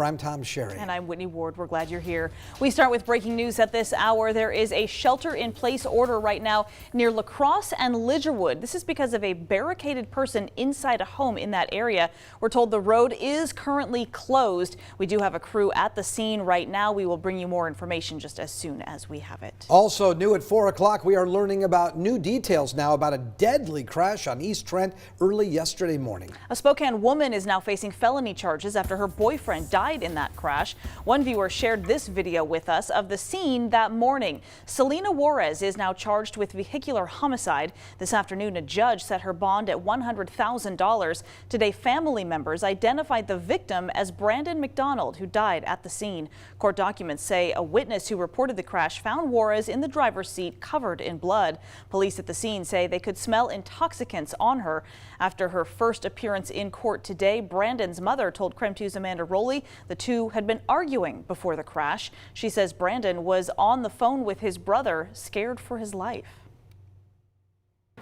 I'm Tom Sherry. And I'm Whitney Ward. We're glad you're here. We start with breaking news at this hour. There is a shelter-in-place order right now near Lacrosse and Lidgerwood. This is because of a barricaded person inside a home in that area. We're told the road is currently closed. We do have a crew at the scene right now. We will bring you more information just as soon as we have it. Also new at 4 o'clock, we are learning about new details now about a deadly crash on East Trent early yesterday morning. A Spokane woman is now facing felony charges after her boyfriend died in that crash. One viewer shared this video with us of the scene that morning. Selena Juarez is now charged with vehicular homicide. This afternoon, a judge set her bond at $100,000. Today, family members identified the victim as Brandon McDonald, who died at the scene. Court documents say a witness who reported the crash found Juarez in the driver's seat covered in blood. Police at the scene say they could smell intoxicants on her. After her first appearance in court today, Brandon's mother told KREM 2's Amanda Rowley the two had been arguing before the crash. She says Brandon was on the phone with his brother, scared for his life.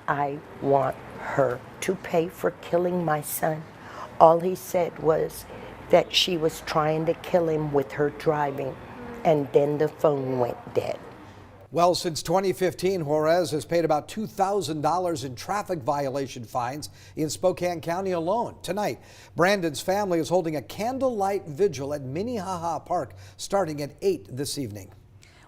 I want her to pay for killing my son. All he said was that she was trying to kill him with her driving, and then the phone went dead. Well, since 2015, Juarez has paid about $2,000 in traffic violation fines in Spokane County alone. Tonight, Brandon's family is holding a candlelight vigil at Minnehaha Park starting at 8 this evening.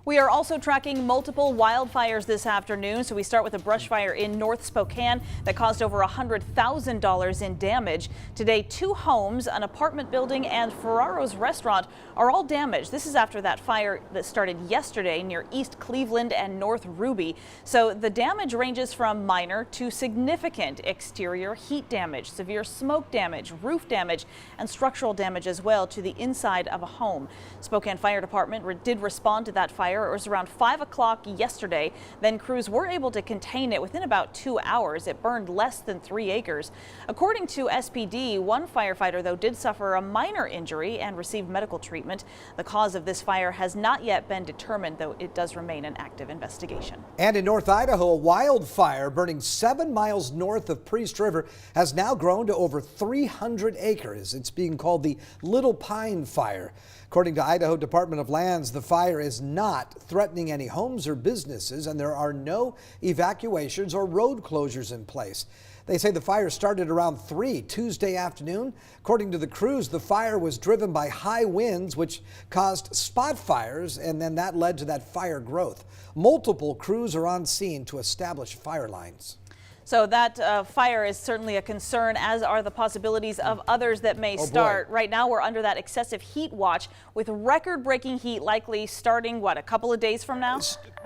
We are also tracking multiple wildfires this afternoon. So we start with a brush fire in North Spokane that caused over $100,000 in damage. Today, 2 homes, an apartment building, and Ferraro's restaurant are all damaged. This is after that fire that started yesterday near East Cleveland and North Ruby. So the damage ranges from minor to significant: exterior heat damage, severe smoke damage, roof damage, and structural damage as well to the inside of a home. Spokane Fire Department did respond to that fire. It was around 5 o'clock yesterday. Then crews were able to contain it within about 2 hours. It burned less than 3 acres. According to SPD, one firefighter, though, did suffer a minor injury and received medical treatment. The cause of this fire has not yet been determined, though it does remain an active investigation. And in North Idaho, a wildfire burning 7 miles north of Priest River has now grown to over 300 acres. It's being called the Little Pine Fire. According to Idaho Department of Lands, the fire is not threatening any homes or businesses, and there are no evacuations or road closures in place. They say the fire started around 3 Tuesday afternoon. According to the crews, the fire was driven by high winds, which caused spot fires, and then that led to that fire growth. Multiple crews are on scene to establish fire lines. So that fire is certainly a concern, as are the possibilities of others that may start. Right now, we're under that excessive heat watch with record-breaking heat likely starting, what, a couple of days from now?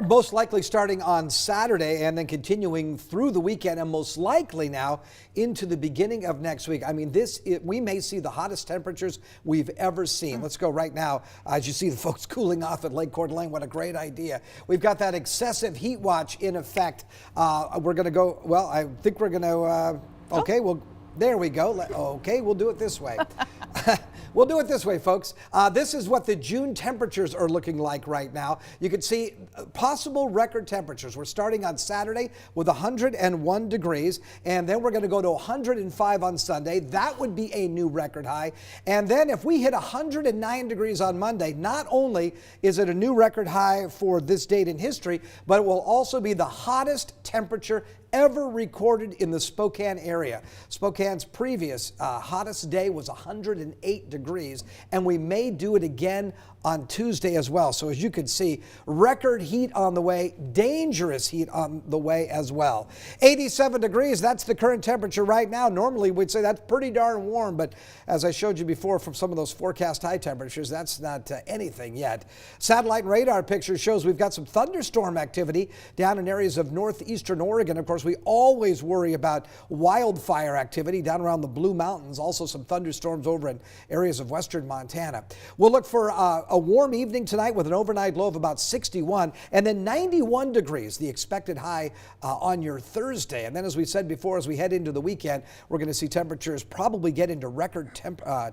Most likely starting on Saturday and then continuing through the weekend, and most likely now into the beginning of next week. I mean, we may see the hottest temperatures we've ever seen. Let's go right now. As you see the folks cooling off at Lake Coeur d'Alene, what a great idea. We've got that excessive heat watch in effect. We're going to go, well, I think we're going to, okay, well, there we go. Okay, we'll do it this way. We'll do it this way, folks. This is what the June temperatures are looking like right now. You can see possible record temperatures. We're starting on Saturday with 101 degrees, and then we're going to go to 105 on Sunday. That would be a new record high. And then if we hit 109 degrees on Monday, not only is it a new record high for this date in history, but it will also be the hottest temperature ever recorded in the Spokane area. Spokane's previous hottest day was 108 degrees, and we may do it again on Tuesday as well. So as you can see, record heat on the way, dangerous heat on the way as well. 87 degrees, that's the current temperature right now. Normally we'd say that's pretty darn warm, but as I showed you before from some of those forecast high temperatures, that's not anything yet. Satellite and radar picture shows we've got some thunderstorm activity down in areas of northeastern Oregon. Of course, we always worry about wildfire activity down around the Blue Mountains. Also some thunderstorms over in areas of western Montana. We'll look for a warm evening tonight with an overnight low of about 61 and then 91 degrees, the expected high on your Thursday. And then, as we said before, as we head into the weekend, we're going to see temperatures probably get into record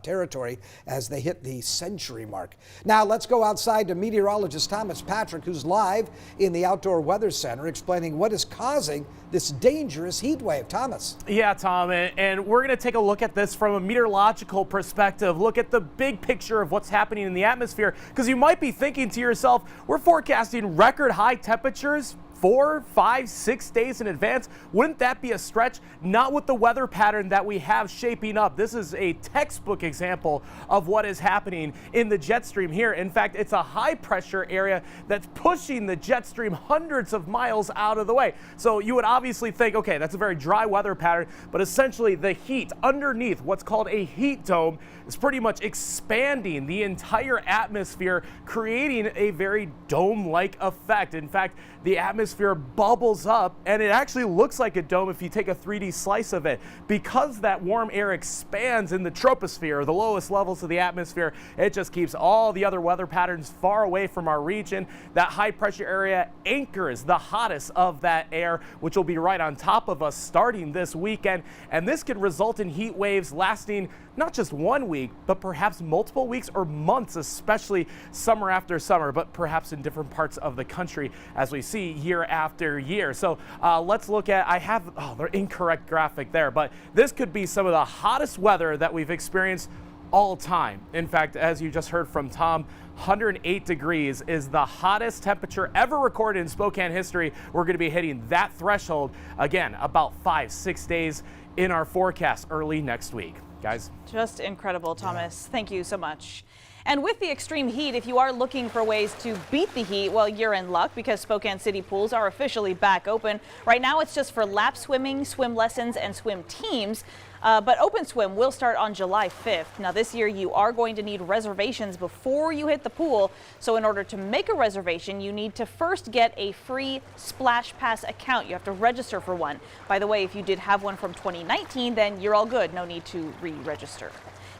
territory as they hit the century mark. Now let's go outside to meteorologist Thomas Patrick, who's live in the Outdoor Weather Center, explaining what is causing this dangerous heat wave. Thomas. Yeah, Tom, and we're going to take a look at this from a meteorological perspective, look at the big picture of what's happening in the atmosphere, because you might be thinking to yourself, we're forecasting record high temperatures 4, 5, 6 days in advance. Wouldn't that be a stretch? Not with the weather pattern that we have shaping up. This is a textbook example of what is happening in the jet stream here. In fact, it's a high pressure area that's pushing the jet stream hundreds of miles out of the way. So you would obviously think, okay, that's a very dry weather pattern, but essentially the heat underneath what's called a heat dome is pretty much expanding the entire atmosphere, creating a very dome-like effect. In fact, the atmosphere bubbles up, and it actually looks like a dome if you take a 3D slice of it. Because that warm air expands in the troposphere, the lowest levels of the atmosphere, it just keeps all the other weather patterns far away from our region. That high pressure area anchors the hottest of that air, which will be right on top of us starting this weekend. And this could result in heat waves lasting not just 1 week, but perhaps multiple weeks or months, especially summer after summer, but perhaps in different parts of the country as we see year after year. So let's look at, I have the incorrect graphic there, but this could be some of the hottest weather that we've experienced all time. In fact, as you just heard from Tom, 108 degrees is the hottest temperature ever recorded in Spokane history. We're going to be hitting that threshold again about 5-6 days in our forecast early next week. Guys. Just incredible, Thomas. Yeah. Thank you so much. And with the extreme heat, if you are looking for ways to beat the heat, well, you're in luck because Spokane City pools are officially back open. Right now, it's just for lap swimming, swim lessons, and swim teams. But Open Swim will start on July 5th. Now, this year, you are going to need reservations before you hit the pool. So in order to make a reservation, you need to first get a free Splash Pass account. You have to register for one. By the way, if you did have one from 2019, then you're all good. No need to re-register.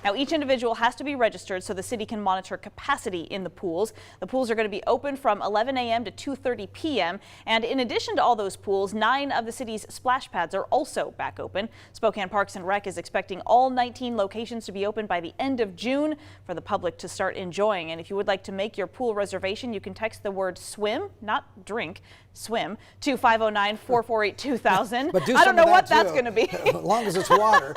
Now, each individual has to be registered so the city can monitor capacity in the pools. The pools are going to be open from 11 a.m. to 2:30 p.m. And in addition to all those pools, 9 of the city's splash pads are also back open. Spokane Parks and Rec is expecting all 19 locations to be open by the end of June for the public to start enjoying. And if you would like to make your pool reservation, you can text the word swim, not drink, swim, to 509-448-2000. But I don't know what that's going to be. As long as it's water.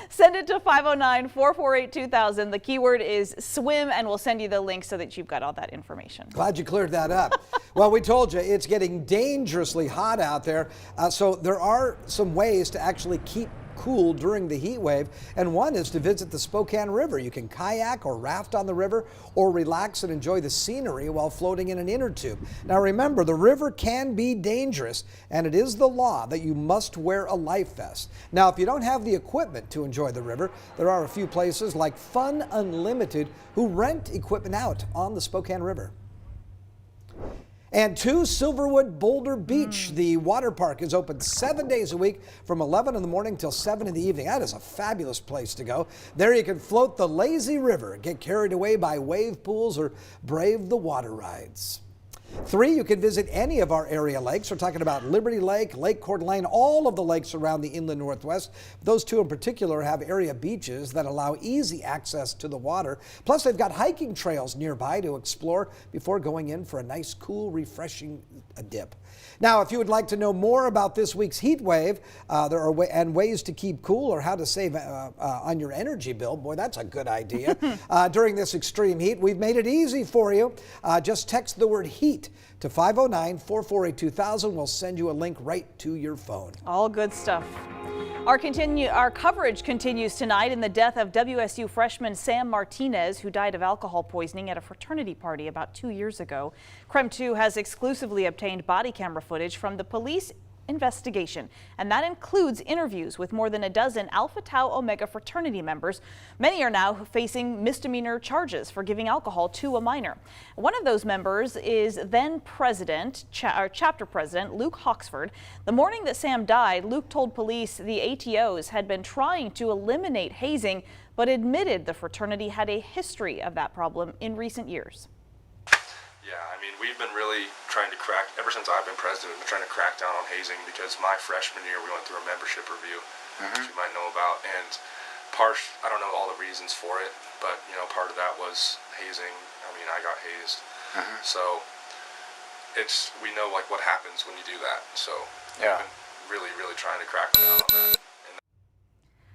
Send it to 509-448-2000. The keyword is swim, and we'll send you the link so that you've got all that information. Glad you cleared that up. Well, we told you it's getting dangerously hot out there. So there are some ways to actually keep cool during the heat wave, and one is to visit the Spokane River. You can kayak or raft on the river or relax and enjoy the scenery while floating in an inner tube. Now remember, the river can be dangerous, and it is the law that you must wear a life vest. Now, if you don't have the equipment to enjoy the river, there are a few places like Fun Unlimited who rent equipment out on the Spokane River. And 2, Silverwood Boulder Beach. The water park is open 7 days a week from 11 in the morning till 7 in the evening. That is a fabulous place to go. There you can float the lazy river, get carried away by wave pools, or brave the water rides. 3, you can visit any of our area lakes. We're talking about Liberty Lake, Lake Coeur d'Alene, all of the lakes around the inland Northwest. Those 2 in particular have area beaches that allow easy access to the water. Plus, they've got hiking trails nearby to explore before going in for a nice, cool, refreshing dip. Now, if you would like to know more about this week's heat wave and ways to keep cool or how to save on your energy bill, boy, that's a good idea. During this extreme heat, we've made it easy for you. Just text the word heat to 509-448-2000. We'll send you a link right to your phone. All good stuff. Our coverage continues tonight in the death of WSU freshman Sam Martinez, who died of alcohol poisoning at a fraternity party about 2 years ago. KREM 2 has exclusively obtained body camera footage from the police investigation, and that includes interviews with more than a dozen Alpha Tau Omega fraternity members. Many are now facing misdemeanor charges for giving alcohol to a minor. One of those members is then chapter president Luke Hawksford. The morning that Sam died, Luke told police the ATOs had been trying to eliminate hazing, but admitted the fraternity had a history of that problem in recent years. Yeah, I mean, we've been really trying to crack, ever since I've been president, we've been trying to crack down on hazing, because my freshman year we went through a membership review, which you might know about, and I don't know all the reasons for it, but, you know, part of that was hazing. I mean, I got hazed. So we know like what happens when you do that. So Yeah. we've been really trying to crack down on that.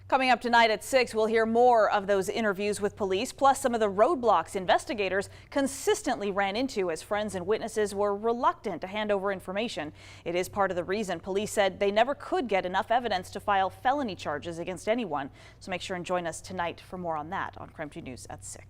Coming up tonight at 6, we'll hear more of those interviews with police, plus some of the roadblocks investigators consistently ran into as friends and witnesses were reluctant to hand over information. It is part of the reason police said they never could get enough evidence to file felony charges against anyone. So make sure and join us tonight for more on that on Crime 2 News at 6.